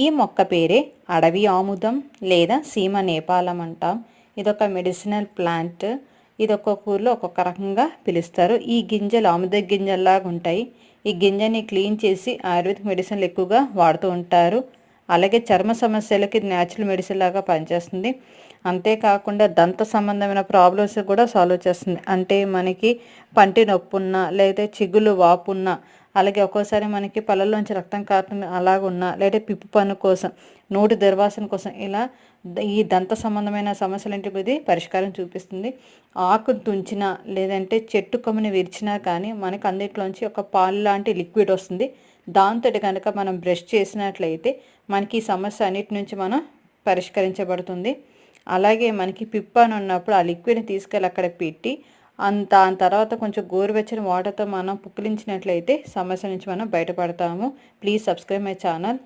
ఈ మొక్క పేరే అడవి ఆముదం లేదా సీమ నేపాలం అంటాం. ఇదొక మెడిసినల్ ప్లాంట్. ఇది ఒక్కొక్క ఊర్లో ఒక్కొక్క రకంగా పిలుస్తారు. ఈ గింజలు ఆముద గింజల్లాగా ఉంటాయి. ఈ గింజని క్లీన్ చేసి ఆయుర్వేదిక్ మెడిసిన్లు ఎక్కువగా వాడుతూ ఉంటారు. అలాగే చర్మ సమస్యలకి ఇది న్యాచురల్ మెడిసిన్ లాగా పనిచేస్తుంది. అంతేకాకుండా దంత సంబంధమైన ప్రాబ్లమ్స్ కూడా సాల్వ్ చేస్తుంది. అంటే మనకి పంటి నొప్పి ఉన్నా లేదా చిగులు వాపు ఉన్నా, అలాగే ఒక్కోసారి మనకి పళ్ళల్లోంచి రక్తం కారుతుంది అలాగున్నా, లేదా పిప్పు పన్ను కోసం, నోటి దుర్వాసన కోసం, ఇలా ఈ దంత సంబంధమైన సమస్యలంటివి ఇది పరిష్కారం చూపిస్తుంది. ఆకును తుంచినా లేదంటే చెట్టు కొమ్మని విరిచినా కానీ మనకు అన్నిట్లోంచి ఒక పాలు లాంటి లిక్విడ్ వస్తుంది. దాంతో కనుక మనం బ్రష్ చేసినట్లయితే మనకి ఈ సమస్య అన్నిటి నుంచి మనం పరిష్కరించబడుతుంది. అలాగే మనకి పిప్పు అని ఉన్నప్పుడు ఆ లిక్విడ్ని తీసుకెళ్ళి అక్కడ పెట్టి దాని తర్వాత కొంచెం గోరువెచ్చని వాటర్తో మనం పుక్కిలించినట్లయితే సమస్య నుంచి మనం బయటపడతాము. Please subscribe my channel.